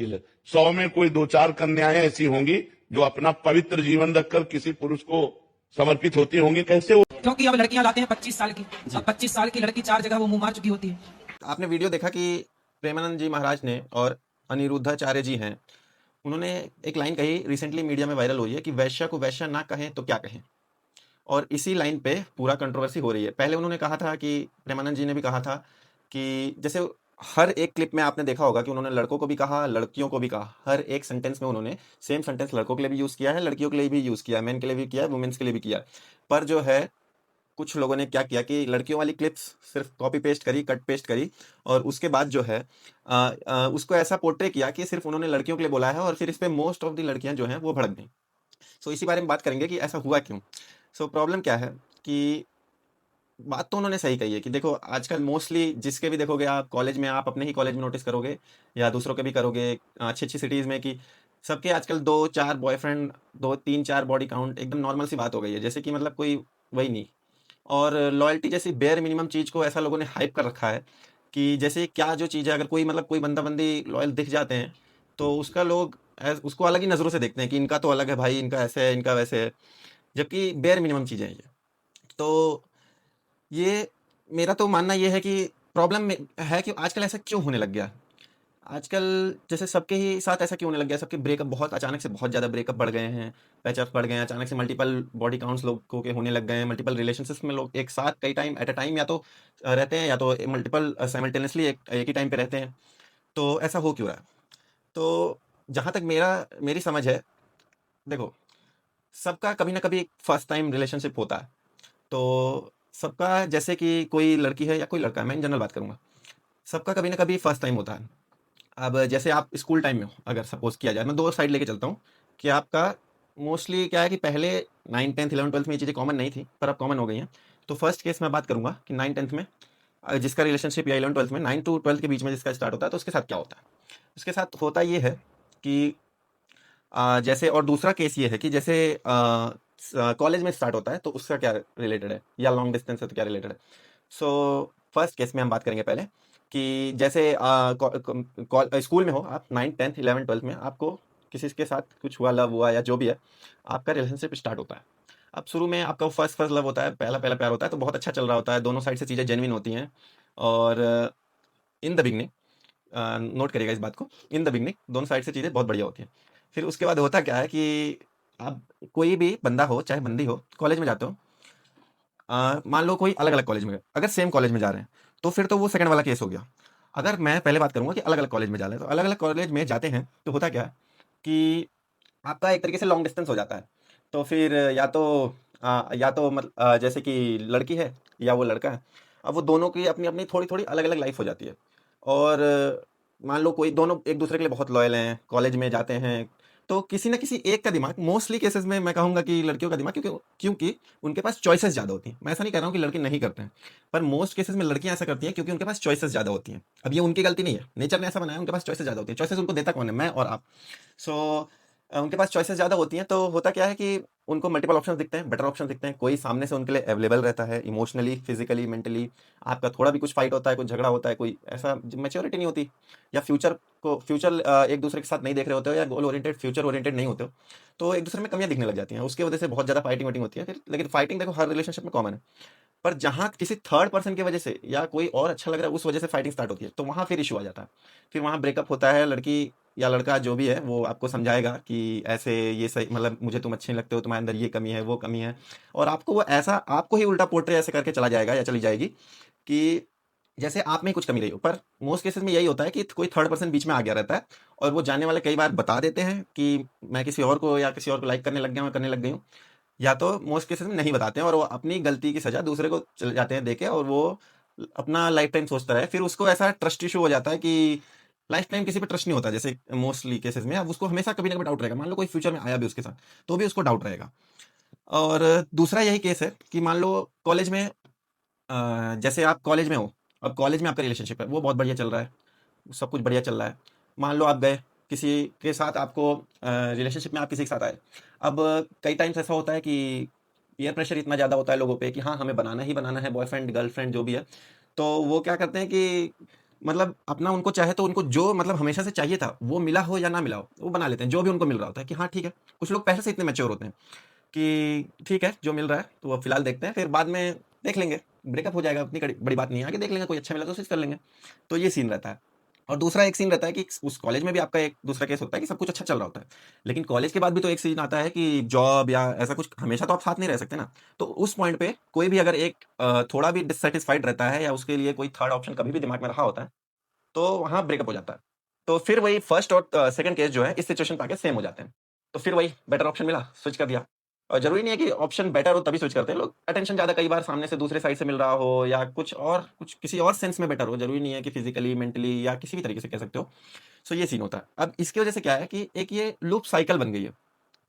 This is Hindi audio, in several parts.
मुश्किल है। 100 में कोई 2-4 कन्याएं ऐसी होंगी जो अपना पवित्र जीवन रखकर किसी पुरुष को समर्पित होती होंगी। कैसे वो, क्योंकि अब लड़कियां लाते हैं 25 साल की। अब 25 साल की लड़की 4 जगह वो मुंह मार चुकी होती है। आपने वीडियो देखा कि प्रेमानंद जी महाराज ने और अनिरुद्धाचार्य जी हैं, उन्होंने एक लाइन कही, रिसेंटली मीडिया में वायरल हुई है कि वैश्या को वैश्या ना कहें तो क्या कहें। और इसी लाइन पे पूरा कंट्रोवर्सी हो रही है। पहले उन्होंने कहा था कि प्रेमानंद जी ने भी कहा था कि जैसे हर एक क्लिप में आपने देखा होगा कि उन्होंने लड़कों को भी कहा, लड़कियों को भी कहा। हर एक सेंटेंस में उन्होंने सेम सेंटेंस लड़कों के लिए भी यूज़ किया है, लड़कियों के लिए भी यूज़ किया है, मेन के लिए भी किया है, वुमेन्स के लिए भी किया है। पर जो है, कुछ लोगों ने क्या किया कि लड़कियों वाली क्लिप्स सिर्फ कॉपी पेस्ट करी, कट पेस्ट करी, और उसके बाद जो है उसको ऐसा पोर्ट्रे किया कि सिर्फ उन्होंने लड़कियों के लिए बोला है, और फिर इस पर मोस्ट ऑफ दी लड़कियां जो हैं वो भड़क गई। सो इसी बारे में बात करेंगे कि ऐसा हुआ क्यों। सो प्रॉब्लम क्या है कि बात तो उन्होंने सही कही है कि देखो, आजकल मोस्टली जिसके भी देखोगे आप कॉलेज में, आप अपने ही कॉलेज में नोटिस करोगे या दूसरों के भी करोगे अच्छी अच्छी सिटीज़ में, कि सबके आजकल 2-4 बॉयफ्रेंड, 2-3-4 बॉडी काउंट एकदम नॉर्मल सी बात हो गई है, जैसे कि मतलब कोई वही नहीं। और लॉयल्टी जैसी बेयर मिनिमम चीज़ को ऐसा लोगों ने हाइप कर रखा है कि जैसे क्या जो चीज़ है, अगर कोई मतलब कोई बंदा बंदी लॉयल दिख जाते हैं तो उसका लोग उसको अलग ही नज़रों से देखते हैं कि इनका तो अलग है भाई, इनका ऐसे है, इनका वैसे है, जबकि बेयर मिनिमम चीज़ें हैं ये। तो ये मेरा तो मानना ये है कि प्रॉब्लम है कि आजकल ऐसा क्यों होने लग गया। आजकल जैसे सबके ही साथ ऐसा क्यों होने लग गया, सबके ब्रेकअप बहुत अचानक से बहुत ज़्यादा ब्रेकअप बढ़ गए हैं, पैचअप बढ़ गए हैं, अचानक से मल्टीपल बॉडी काउंट्स लोगों के होने लग गए हैं, मल्टीपल रिलेशनशिप्स में लोग एक साथ कई टाइम एट अ टाइम या तो रहते हैं, या तो मल्टीपल साइमल्टेनियसली एक ही टाइम पे रहते हैं। तो ऐसा हो क्यों रहा है? तो जहाँ तक मेरी समझ है, देखो, सबका कभी ना कभी एक फर्स्ट टाइम रिलेशनशिप होता है। तो सबका, जैसे कि कोई लड़की है या कोई लड़का है, मैं इन जनरल बात करूँगा, सबका कभी ना कभी फर्स्ट टाइम होता है। अब जैसे आप स्कूल टाइम में हो, अगर सपोज किया जाए, मैं दो साइड लेके चलता हूँ कि आपका मोस्टली क्या है कि पहले 9, 10, 11, 12 में ये चीज़ें कॉमन नहीं थी, पर अब कॉमन हो गई हैं। तो फर्स्ट केस मैं बात करूँगा कि 9, 10 में जिसका रिलेशनशिप, या 11, 12 में 9 to 12 के बीच में जिसका स्टार्ट होता है, तो उसके साथ क्या होता है? उसके साथ होता ये है कि जैसे, और दूसरा केस ये है कि जैसे कॉलेज में स्टार्ट होता है तो उसका क्या रिलेटेड है, या लॉन्ग डिस्टेंस है तो क्या रिलेटेड है। सो फर्स्ट केस में हम बात करेंगे पहले कि जैसे स्कूल में हो आप, 9, 10, 11, 12 में आपको किसी के साथ कुछ हुआ, लव हुआ या जो भी है, आपका रिलेशनशिप स्टार्ट होता है। अब शुरू में आपका फर्स्ट फर्स्ट लव होता है, पहला पहला प्यार होता है, तो बहुत अच्छा चल रहा होता है, दोनों साइड से चीज़ें जेन्युइन होती हैं। और इन द बिगनिंग, नोट करिएगा इस बात को, इन द बिगनिंग दोनों साइड से चीज़ें बहुत बढ़िया होती हैं। फिर उसके बाद होता क्या है कि आप, कोई भी बंदा हो चाहे बंदी हो, कॉलेज में जाते हो, मान लो कोई अलग अलग कॉलेज में गए, अगर सेम कॉलेज में जा रहे हैं तो फिर तो वो सेकंड वाला केस हो गया। अगर मैं पहले बात करूंगा कि अलग अलग कॉलेज में जा रहे हैं, तो अलग अलग कॉलेज में जाते हैं तो होता क्या है कि आपका एक तरीके से लॉन्ग डिस्टेंस हो जाता है। तो फिर या तो मतलब जैसे कि लड़की है या वो लड़का है, अब वो दोनों की अपनी अपनी थोड़ी थोड़ी अलग अलग लाइफ हो जाती है। और मान लो कोई, दोनों एक दूसरे के लिए बहुत लॉयल हैं, कॉलेज में जाते हैं, तो किसी ना किसी एक का दिमाग, मोस्टली केसेस में मैं कहूँगा कि लड़कियों का दिमाग, क्योंकि क्योंकि उनके पास चॉइसेस ज़्यादा होती हैं। मैं ऐसा नहीं कह रहा हूँ कि लड़के नहीं करते हैं, पर मोस्ट केसेस में लड़कियां ऐसा करती हैं क्योंकि उनके पास चॉइसेस ज़्यादा होती हैं। अब ये उनकी गलती नहीं है, नेचर ने ऐसा बनाया, उनके पास चॉइसेस ज़्यादा होती हैं। चॉइसेस उनको देता कौन है? मैं और आप। सो उनके पास चॉइसेस ज़्यादा होती हैं, तो होता क्या है कि उनको मल्टीपल ऑप्शंस दिखते हैं, बेटर ऑप्शन दिखते हैं, कोई सामने से उनके लिए अवेलेबल रहता है, इमोशनली, फिजिकली, मेंटली। आपका थोड़ा भी कुछ फाइट होता है, कुछ झगड़ा होता है, कोई ऐसा मैच्योरिटी नहीं होती, या फ्यूचर एक दूसरे के साथ नहीं देख रहे होते हो, या गोल ओरिएंटेड, फ्यूचर ओरिएंटेड नहीं होते हो, तो एक दूसरे में कमियां दिखने लग जाती हैं। उसकी वजह से बहुत ज़्यादा फाइटिंग वाइटिंग होती है फिर। लेकिन फाइटिंग देखो हर रिलेशनशिप में कॉमन है, पर जहाँ किसी थर्ड पर्सन की वजह से या कोई और अच्छा लग रहा है उस वजह से फाइटिंग स्टार्ट होती है, तो वहाँ फिर इशू आ जाता है। फिर वहाँ ब्रेकअप होता है, लड़की या लड़का जो भी है वो आपको समझाएगा कि ऐसे ये सही, मतलब मुझे तुम अच्छे नहीं लगते हो, तुम्हारे अंदर ये कमी है, वो कमी है, और आपको वो ऐसा, आपको ही उल्टा पोर्ट्रे ऐसे करके चला जाएगा या चली जाएगी कि जैसे आप में ही कुछ कमी रही हो। पर मोस्ट केसेस में यही होता है कि कोई थर्ड पर्सन बीच में आ गया रहता है, और वो जानने वाले कई बार बता देते हैं कि मैं किसी और को या किसी और को लाइक करने लग गया हूँ, करने लग गई हूँ, या तो मोस्ट केसेस में नहीं बताते हैं, और वो अपनी गलती की सजा दूसरे को चले जाते हैं देके, और वो अपना लाइफ टाइम सोचता है। फिर उसको ऐसा ट्रस्ट इशू हो जाता है कि लाइफ टाइम किसी पे ट्रस्ट नहीं होता, जैसे मोस्टली केसेस में। अब उसको हमेशा कभी ना कभी डाउट रहेगा, मान लो कोई फ्यूचर में आया भी उसके साथ, तो भी उसको डाउट रहेगा। और दूसरा यही केस है कि मान लो कॉलेज में, जैसे आप कॉलेज में हो, अब कॉलेज में आपका रिलेशनशिप है, वो बहुत बढ़िया चल रहा है, सब कुछ बढ़िया चल रहा है। मान लो आप गए किसी के साथ, आपको रिलेशनशिप में आप किसी के साथ आए। अब कई टाइम्स ऐसा होता है कि पीयर प्रेशर इतना ज़्यादा होता है लोगों पे कि हाँ, हमें बनाना ही बनाना है, बॉयफ्रेंड गर्लफ्रेंड जो भी है। तो वो क्या करते हैं कि मतलब अपना उनको चाहे तो उनको जो मतलब हमेशा से चाहिए था वो मिला हो या ना मिला हो वो बना लेते हैं, जो भी उनको मिल रहा होता है कि हाँ ठीक है। कुछ लोग पहले से इतने मैच्योर होते हैं कि ठीक है जो मिल रहा है तो वो फिलहाल देखते हैं, फिर बाद में देख लेंगे, ब्रेकअप हो जाएगा, उतनी बड़ी बात नहीं है, आगे देख लेंगे, कोई अच्छा मिला तो स्विच कर लेंगे। तो ये सीन रहता है। और दूसरा एक सीन रहता है कि उस कॉलेज में भी आपका एक दूसरा केस होता है कि सब कुछ अच्छा चल रहा होता है, लेकिन कॉलेज के बाद भी तो एक सीन आता है कि जॉब या ऐसा कुछ, हमेशा तो आप साथ नहीं रह सकते ना। तो उस पॉइंट पे कोई भी अगर एक थोड़ा भी डिससेटिस्फाइड रहता है या उसके लिए कोई थर्ड ऑप्शन कभी भी दिमाग में रहा होता है तो वहाँ ब्रेकअप हो जाता है। तो फिर वही फर्स्ट और सेकंड केस जो है इस सिचुएशन पे आके सेम हो जाते हैं। तो फिर वही बेटर ऑप्शन मिला, स्विच कर दिया। और ज़रूरी नहीं है कि ऑप्शन बेटर हो तभी स्विच करते हैं लोग। अटेंशन ज़्यादा कई बार सामने से दूसरे साइड से मिल रहा हो या कुछ किसी और सेंस में बेटर हो, ज़रूरी नहीं है कि फिज़िकली, मेंटली या किसी भी तरीके से कह सकते हो। सो ये सीन होता है। अब इसकी वजह से क्या है कि एक ये लूप साइकिल बन गई है।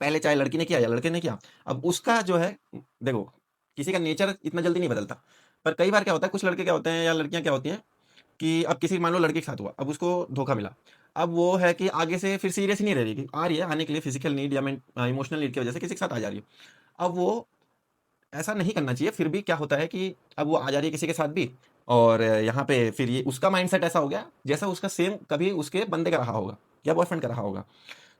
पहले चाहे लड़की ने किया या लड़के ने किया, अब उसका जो है देखो, किसी का नेचर इतना जल्दी नहीं बदलता। पर कई बार क्या होता है, कुछ लड़के क्या होते हैं या लड़कियाँ क्या होती हैं कि अब किसी मान लो लड़के के साथ हुआ, अब उसको धोखा मिला। अब वो है कि आगे से फिर सीरियस ही नहीं रह रही कि आ रही है आने के लिए फिजिकल नीड या इमोशनल नीड की वजह से किसी के साथ आ जा रही है। अब वो ऐसा नहीं करना चाहिए, फिर भी क्या होता है कि अब वो आ जा रही है किसी के साथ भी, और यहाँ पे फिर ये उसका माइंडसेट ऐसा हो गया जैसा उसका सेम कभी उसके बंदे का रहा होगा या बॉयफ्रेंड का रहा होगा।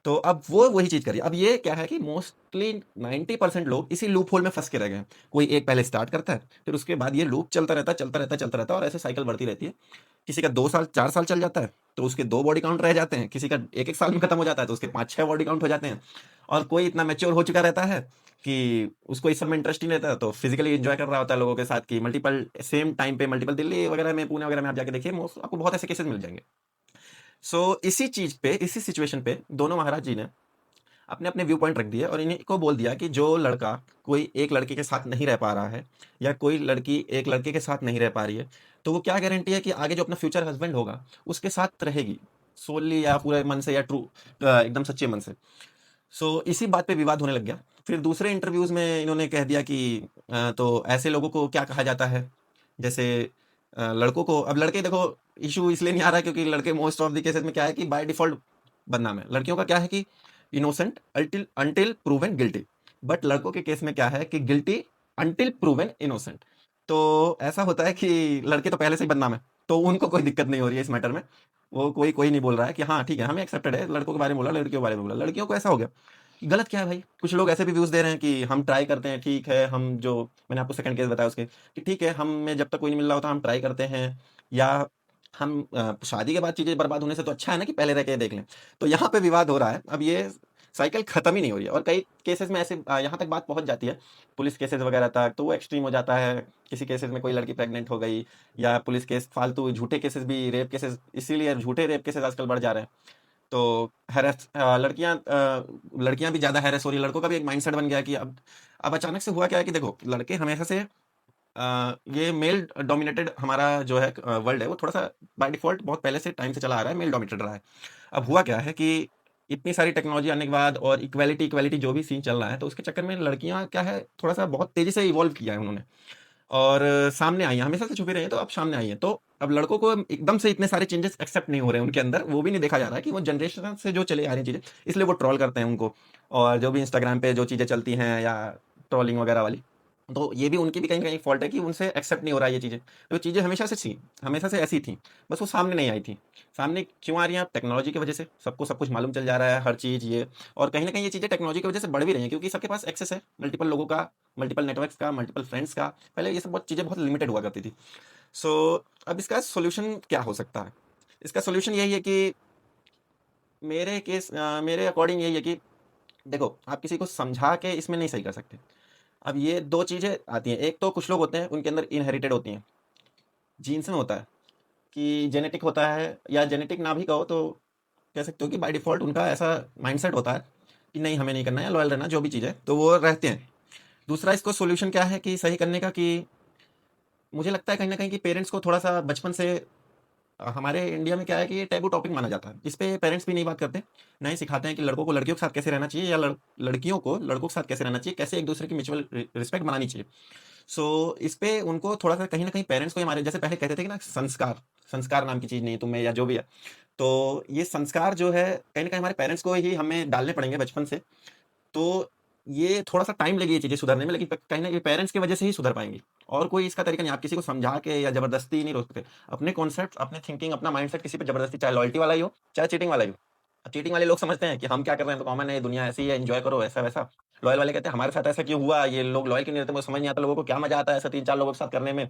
तो अब वो वही चीज़ करिए। अब ये क्या है कि मोस्टली 90% लोग इसी लूप होल में फंस के रह गए हैं। कोई एक पहले स्टार्ट करता है, फिर उसके बाद ये लूप चलता रहता है, चलता रहता है, चलता रहता है, और ऐसे साइकिल बढ़ती रहती है। किसी का 2 साल 4 साल चल जाता है तो उसके 2 बॉडी काउंट रह जाते हैं, किसी का 1-1 साल में खत्म हो जाता है तो उसके 5-6 बॉडी काउंट हो जाते हैं। और कोई इतना मैच्योर हो चुका रहता है कि उसको इस सब में इंटरेस्ट ही नहीं रहता, तो फिजिकली एंजॉय कर रहा होता है लोगों के साथ कि मल्टीपल सेम टाइम पे मल्टीपल, दिल्ली वगैरह में, पुणे वगैरह में आप जाके देखिए, मोस्ट आपको बहुत ऐसे केसेस मिल जाएंगे। सो इसी चीज पे, इसी सिचुएशन पे दोनों महाराज जी ने अपने अपने व्यू पॉइंट रख दिए और इन्हीं को बोल दिया कि जो लड़का कोई एक लड़के के साथ नहीं रह पा रहा है या कोई लड़की एक लड़के के साथ नहीं रह पा रही है, तो वो क्या गारंटी है कि आगे जो अपना फ्यूचर हस्बैंड होगा उसके साथ रहेगी सोली या पूरे मन से या ट्रू एकदम सच्चे मन से। सो इसी बात पे विवाद होने लग गया। फिर दूसरे इंटरव्यूज में इन्होंने कह दिया कि तो ऐसे लोगों को क्या कहा जाता है, जैसे लड़कों को, अब लड़के देखो इशू इसलिए नहीं आ रहा है क्योंकि लड़के मोस्ट ऑफ द केसेस में क्या है कि बाय डिफॉल्ट बदनाम है। लड़कियों का क्या है कि innocent अल्टिल until proven guilty, but लड़कों के केस में क्या है कि गिल्टी अनटिल प्रूवन इनोसेंट। तो ऐसा होता है कि लड़के तो पहले से ही बदनाम है, तो उनको कोई दिक्कत नहीं हो रही है इस मैटर में। वो कोई कोई नहीं बोल रहा है कि हाँ ठीक है हमें एक्सेप्टेड है, लड़कों के बारे में बोला, लड़कियों के बारे में बोला। लड़कियों को ऐसा हो गया, गलत क्या है भाई। कुछ लोग ऐसे भी व्यूज दे रहे हैं कि हम ट्राई करते हैं, ठीक है, हम जो मैंने आपको सेकंड केस बताया उसके कि ठीक है हमें जब तक कोई नहीं मिल रहा होता हम ट्राई करते हैं, या हम शादी के बाद चीजें बर्बाद होने से तो अच्छा है ना कि पहले रह के देख लें। तो यहाँ पे विवाद हो रहा है, अब ये साइकिल खत्म ही नहीं हो रही है, और कई केसेस में ऐसे यहाँ तक बात पहुंच जाती है पुलिस केसेस वगैरह तक, तो वो एक्सट्रीम हो जाता है। किसी केसेस में कोई लड़की प्रेग्नेंट हो गई या पुलिस केस, फालतू झूठे केसेस भी, रेप केसेस, इसीलिए झूठे रेप केसेस आजकल बढ़ जा रहे हैं। तो लड़कियां भी ज़्यादा हैरेस हो रही है, लड़कों का भी एक माइंडसेट बन गया है कि अब अचानक से हुआ क्या है कि देखो लड़के हमेशा से ये मेल डोमिनेटेड हमारा जो है वर्ल्ड है, वो थोड़ा सा बाय डिफॉल्ट बहुत पहले से टाइम से चला आ रहा है, मेल डोमिनेटेड रहा है। अब हुआ क्या है कि इतनी सारी टेक्नोलॉजी आने के बाद और इक्वालिटी इक्वालिटी जो भी सीन चल रहा है, तो उसके चक्कर में लड़कियां क्या है थोड़ा सा बहुत तेजी से इवॉल्व किया है उन्होंने, और सामने आई हैं, हमेशा से छुपी रही हैं, तो अब सामने आई हैं। तो अब लड़कों को एकदम से इतने सारे चेंजेस एक्सेप्ट नहीं हो रहे हैं उनके अंदर, वो भी नहीं देखा जा रहा है कि वो जनरेशन से जो चले आ रही हैं चीज़ें, इसलिए वो ट्रोल करते हैं उनको। और जो भी इंस्टाग्राम पे जो चीज़ें चलती हैं या ट्रोलिंग वगैरह वाली, तो ये भी उनकी भी कहीं न कहीं फॉल्ट है कि उनसे एक्सेप्ट नहीं हो रहा है ये चीज़ें। तो चीज़ें हमेशा से थी, हमेशा से ऐसी थी, बस वो सामने नहीं आई थी। सामने क्यों आ रही हैं? अब टेक्नोलॉजी की वजह से सबको सब कुछ मालूम चल जा रहा है, हर चीज़ ये। और कहीं न कहीं ये चीज़ें टेक्नोलॉजी की वजह से बढ़ भी रही हैं क्योंकि सबके पास एक्सेस है मल्टीपल लोगों का, मल्टीपल नेटवर्क्स का, मल्टीपल फ्रेंड्स का। पहले ये सब बहुत चीज़ें बहुत लिमिटेड हुआ करती थी। सो अब इसका सॉल्यूशन क्या हो सकता है? इसका सॉल्यूशन यही है कि मेरे अकॉर्डिंग यही है कि देखो, आप किसी को समझा के इसमें नहीं सही कर सकते। अब ये 2 चीज़ें आती हैं, एक तो कुछ लोग होते हैं उनके अंदर इनहेरिटेड होती हैं, जीन्स में होता है कि जेनेटिक होता है, या जेनेटिक ना भी कहो तो कह सकते हो कि बाय डिफ़ॉल्ट उनका ऐसा माइंडसेट होता है कि नहीं हमें नहीं करना है, लॉयल रहना, जो भी चीज़ है, तो वो रहते हैं। दूसरा इसको सॉल्यूशन क्या है कि सही करने का, कि मुझे लगता है कहीं न कहीं कि पेरेंट्स को थोड़ा-सा बचपन से हमारे इंडिया में क्या है कि ये टैबू टॉपिक माना जाता है। इस पे पेरेंट्स भी नहीं बात करते, ना ही सिखाते हैं कि लड़कों को लड़कियों के साथ कैसे रहना चाहिए, या लड़कियों को लड़कों के साथ कैसे रहना चाहिए, कैसे एक-दूसरे की म्यूचुअल रिस्पेक्ट बनानी चाहिए। सो इस पे उनको थोड़ा-सा कहीं न कहीं पेरेंट्स को ही, हमारे जैसे पहले कहते थे कि ना संस्कार नाम की चीज़ नहीं है तुम में, या जो भी है। तो ये संस्कार जो है कहीं न कहीं हमारे पेरेंट्स को ही हमें डालने पड़ेंगे बचपन से। तो ये थोड़ा सा टाइम लगी ये चीज़ें सुधरने में, लेकिन कहीं ना कहीं पेरेंट्स की वजह से ही सुधर पाएंगी। और कोई इसका तरीका नहीं, आप किसी को समझा के या जबरदस्ती नहीं रोक सकते। अपने कॉन्सेप्ट, अपने थिंकिंग, अपना माइंडसेट किसी पे जबरदस्ती, चाहे लॉयल्टी वाला ही हो, चाहे चीटिंग वाला ही हो। चीटिंग वाले लोग समझते हैं कि हम क्या कर रहे हैं तो कॉमन है, दुनिया ऐसी है, एंजॉय करो, ऐसा वैसा। लॉयल वाले कहते हैं हमारे साथ ऐसा क्यों हुआ, ये लोग लॉयल क्यों नहीं रहते, मुझे समझ नहीं आता लोगों को क्या मजा आता है ऐसा 3-4 लोगों के साथ करने में।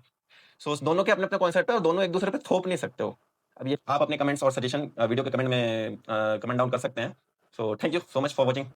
सो दोनों के अपने-अपने कॉन्सेप्ट है और दोनों एक दूसरे पे थोप नहीं सकते हो। अब ये आप अपने कमेंट्स और सजेशन वीडियो के कमेंट में कमेंट डाउन कर सकते हैं। So thank you so much for watching.